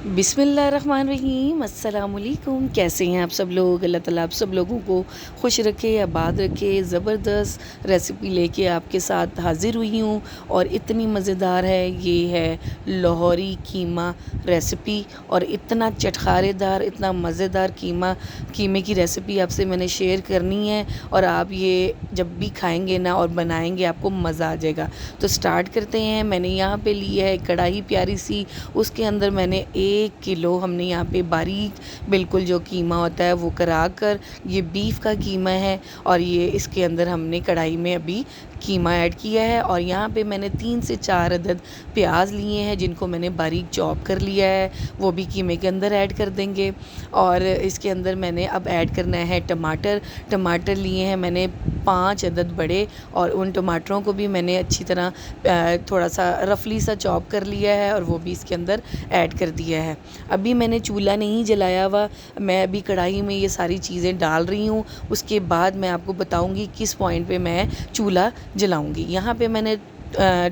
बिस्मिल्लाहिर्रहमानिर्रहीम अस्सलामुअलैकुम। कैसे हैं आप सब लोग। अल्लाह ताला आप सब लोगों को खुश रखे, आबाद रखे। ज़बरदस्त रेसिपी लेके आपके साथ हाज़िर हुई हूँ और इतनी मज़ेदार है। ये है लाहौरी कीमा रेसिपी और इतना चटखारेदार, इतना मज़ेदार कीमे की रेसिपी आपसे मैंने शेयर करनी है और आप ये जब भी खाएंगे ना और बनाएंगे आपको मज़ा आ जाएगा। तो स्टार्ट करते हैं। मैंने यहाँ पे ली है कढ़ाई प्यारी सी, उसके अंदर मैंने 1 किलो हमने यहाँ पे बारीक बिल्कुल जो कीमा होता है वो करा कर, ये बीफ का कीमा है और ये इसके अंदर हमने कढ़ाई में अभी कीमा ऐड किया है। और यहाँ पे मैंने 3 से 4 अदद प्याज लिए हैं जिनको मैंने बारीक चॉप कर लिया है, वो भी कीमे के अंदर ऐड कर देंगे। और इसके अंदर मैंने अब ऐड करना है टमाटर लिए हैं मैंने 5 अदद बड़े और उन टमाटरों को भी मैंने अच्छी तरह थोड़ा सा रफली सा चॉप कर लिया है और वो भी इसके अंदर ऐड कर दिया है। अभी मैंने चूल्हा नहीं जलाया हुआ, मैं अभी कढ़ाई में ये सारी चीज़ें डाल रही हूँ। उसके बाद मैं आपको बताऊँगी किस पॉइंट पे मैं चूल्हा जलाऊँगी। यहाँ पे मैंने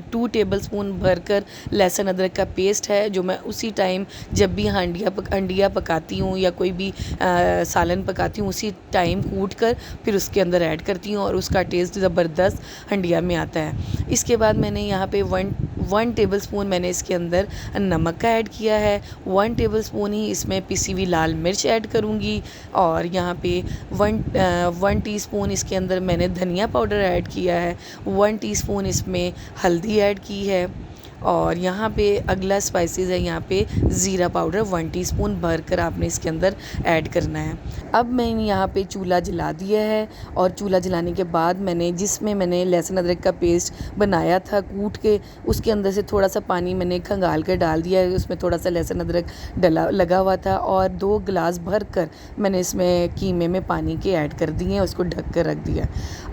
2 टेबलस्पून भरकर लहसुन अदरक का पेस्ट है जो मैं उसी टाइम जब भी हंडिया पकाती हूँ या कोई भी सालन पकाती हूँ उसी टाइम कूट कर फिर उसके अंदर ऐड करती हूँ और उसका टेस्ट ज़बरदस्त हंडिया में आता है। इसके बाद मैंने यहाँ पे 1 टेबलस्पून मैंने इसके अंदर नमक का ऐड किया है। 1 टेबलस्पून ही इसमें पिसी हुई लाल मिर्च ऐड करूँगी और यहाँ पे 1 टीस्पून इसके अंदर मैंने धनिया पाउडर ऐड किया है। 1 टीस्पून इसमें हल्दी ऐड की है और यहाँ पे अगला स्पाइसेस है, यहाँ पे ज़ीरा पाउडर 1 टीस्पून भरकर आपने इसके अंदर ऐड करना है। अब मैंने यहाँ पे चूल्हा जला दिया है और चूल्हा जलाने के बाद जिसमें मैंने लहसुन अदरक का पेस्ट बनाया था कूट के, उसके अंदर से थोड़ा सा पानी मैंने खंगाल कर डाल दिया है। उसमें थोड़ा सा लहसुन अदरक लगा हुआ था और 2 गिलास भर कर मैंने इसमें कीमे में पानी के ऐड कर दिए हैं, उसको ढक कर रख दिया।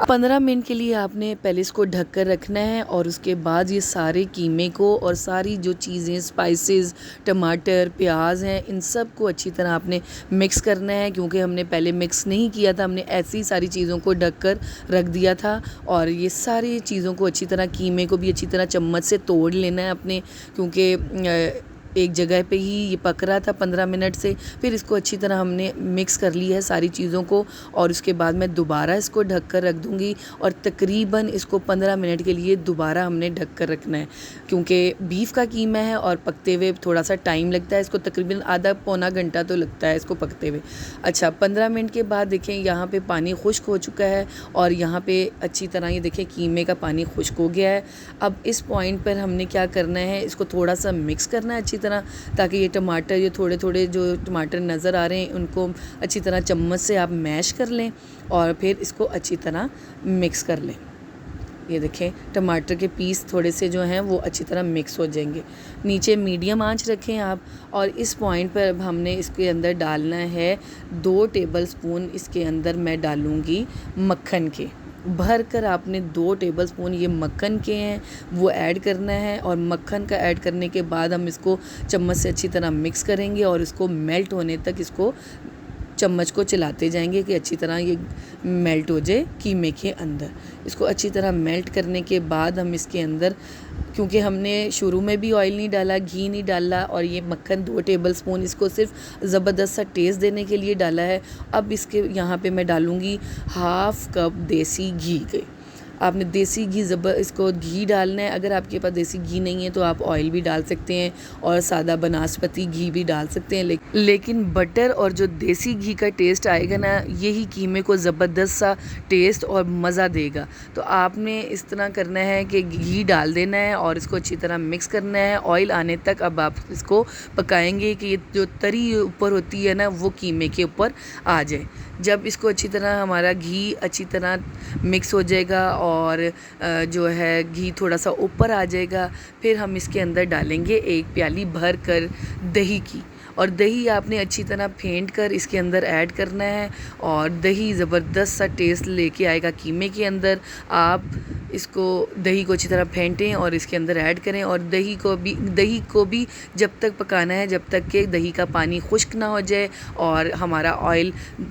15 मिनट के लिए आपने पहले इसको ढक कर रखना है और उसके बाद ये सारे कीमे को और सारी जो चीज़ें स्पाइसेस, टमाटर, प्याज हैं, इन सब को अच्छी तरह आपने मिक्स करना है। क्योंकि हमने पहले मिक्स नहीं किया था, हमने ऐसी सारी चीज़ों को ढक कर रख दिया था और ये सारी चीज़ों को अच्छी तरह, कीमे को भी अच्छी तरह चम्मच से तोड़ लेना है अपने, क्योंकि एक जगह पे ही ये पक रहा था 15 मिनट से। फिर इसको अच्छी तरह हमने मिक्स कर लिया है सारी चीज़ों को और उसके बाद मैं दोबारा इसको ढक कर रख दूँगी और तकरीबन इसको 15 मिनट के लिए दोबारा हमने ढक कर रखना है। क्योंकि बीफ का कीमा है और पकते हुए थोड़ा सा टाइम लगता है, इसको तकरीबन आधा पौना घंटा तो लगता है इसको पकते हुए। अच्छा, 15 मिनट के बाद देखें यहाँ पे पानी खुश्क हो चुका है और यहाँ पे अच्छी तरह ये देखें कीमे का पानी खुश्क हो गया है। अब इस पॉइंट पर हमने क्या करना है, इसको थोड़ा सा मिक्स करना है अच्छी तरह, ताकि ये टमाटर, ये थोड़े थोड़े जो टमाटर नज़र आ रहे हैं उनको अच्छी तरह चम्मच से आप मैश कर लें और फिर इसको अच्छी तरह मिक्स कर लें। ये देखें टमाटर के पीस थोड़े से जो हैं वो अच्छी तरह मिक्स हो जाएंगे। नीचे मीडियम आंच रखें आप और इस पॉइंट पर अब हमने इसके अंदर डालना है 2 टेबलस्पून इसके अंदर मैं डालूँगी मक्खन के। भर कर आपने 2 टेबलस्पून ये मक्खन के हैं वो ऐड करना है और मक्खन का ऐड करने के बाद हम इसको चम्मच से अच्छी तरह मिक्स करेंगे और इसको मेल्ट होने तक इसको चम्मच को चलाते जाएंगे कि अच्छी तरह ये मेल्ट हो जाए कीमे के अंदर। इसको अच्छी तरह मेल्ट करने के बाद हम इसके अंदर, क्योंकि हमने शुरू में भी ऑयल नहीं डाला, घी नहीं डाला और ये मक्खन 2 टेबलस्पून इसको सिर्फ ज़बरदस्त सा टेस्ट देने के लिए डाला है। अब इसके यहाँ पे मैं डालूँगी 1/2 कप देसी घी के। आपने देसी घी इसको घी डालना है। अगर आपके पास देसी घी नहीं है तो आप ऑयल भी डाल सकते हैं और सादा बनास्पति घी भी डाल सकते हैं, लेकिन बटर और जो देसी घी का टेस्ट आएगा ना, यही कीमे को ज़बरदस्त सा टेस्ट और मज़ा देगा। तो आपने इस तरह करना है कि घी डाल देना है और इसको अच्छी तरह मिक्स करना है ऑयल आने तक। अब आप इसको पकाएंगे कि ये जो तरी ऊपर होती है ना वो कीमे के ऊपर आ जाए। जब इसको अच्छी तरह हमारा घी अच्छी तरह मिक्स हो जाएगा और जो है घी थोड़ा सा ऊपर आ जाएगा, फिर हम इसके अंदर डालेंगे 1 प्याली भर कर दही की। और दही आपने अच्छी तरह फेंट कर इसके अंदर ऐड करना है और दही ज़बरदस्त सा टेस्ट लेके आएगा कीमे के अंदर। आप इसको दही को अच्छी तरह फेंटें और इसके अंदर ऐड करें और दही को भी जब तक पकाना है जब तक कि दही का पानी खुश्क ना हो जाए और हमारा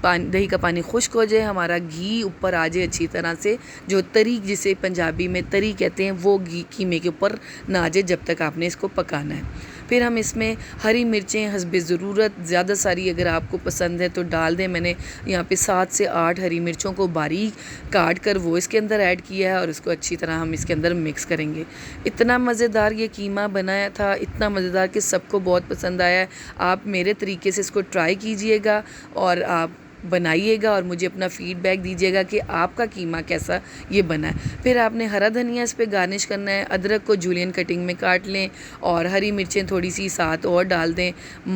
दही का पानी खुश्क हो जाए, हमारा घी ऊपर आ जाए अच्छी तरह से। जो तरी, जिसे पंजाबी में तरी कहते हैं, वो घी कीमे के ऊपर ना आ जाए जब तक आपने इसको पकाना है। फिर हम इसमें हरी मिर्चें हस्बे ज़रूरत ज़्यादा सारी अगर आपको पसंद है तो डाल दें। मैंने यहाँ पे 7 से 8 हरी मिर्चों को बारीक काट कर वो इसके अंदर ऐड किया है और इसको अच्छी तरह हम इसके अंदर मिक्स करेंगे। इतना मज़ेदार ये कीमा बनाया था, इतना मज़ेदार कि सबको बहुत पसंद आया है। आप मेरे तरीके से इसको ट्राई कीजिएगा और आप बनाइएगा और मुझे अपना फ़ीडबैक दीजिएगा कि आपका कीमा कैसा ये बना है। फिर आपने हरा धनिया इस पे गार्निश करना है। अदरक को जूलियन कटिंग में काट लें और हरी मिर्चें थोड़ी सी साथ और डाल दें।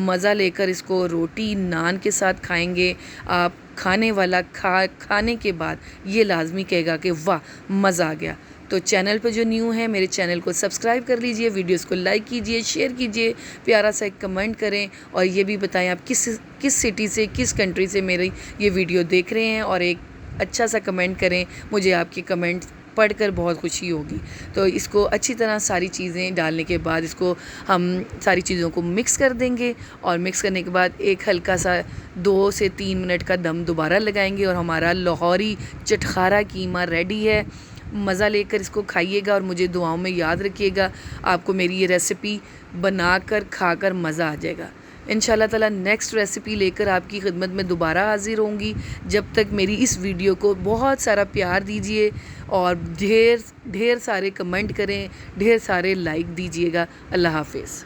मज़ा लेकर इसको रोटी नान के साथ खाएंगे आप। खाने वाला खाने के बाद ये लाजमी कहेगा कि वाह मज़ा आ गया। तो चैनल पर जो न्यू है मेरे चैनल को सब्सक्राइब कर लीजिए, वीडियोस को लाइक कीजिए, शेयर कीजिए, प्यारा सा एक कमेंट करें और ये भी बताएं आप किस सिटी से, किस कंट्री से मेरी ये वीडियो देख रहे हैं और एक अच्छा सा कमेंट करें। मुझे आपके कमेंट पढ़कर बहुत खुशी होगी। तो इसको अच्छी तरह सारी चीज़ें डालने के बाद इसको हम सारी चीज़ों को मिक्स कर देंगे और मिक्स करने के बाद एक हल्का सा 2 से 3 मिनट का दम दोबारा लगाएंगे और हमारा लाहौरी चटखारा कीमा रेडी है। मज़ा लेकर इसको खाइएगा और मुझे दुआओं में याद रखिएगा। आपको मेरी ये रेसिपी बनाकर खाकर मज़ा आ जाएगा। इंशाल्लाह ताला नेक्स्ट रेसिपी लेकर आपकी खिदमत में दोबारा हाज़िर होंगी। जब तक मेरी इस वीडियो को बहुत सारा प्यार दीजिए और ढेर सारे कमेंट करें, ढेर सारे लाइक दीजिएगा। अल्लाह हाफ़िज़।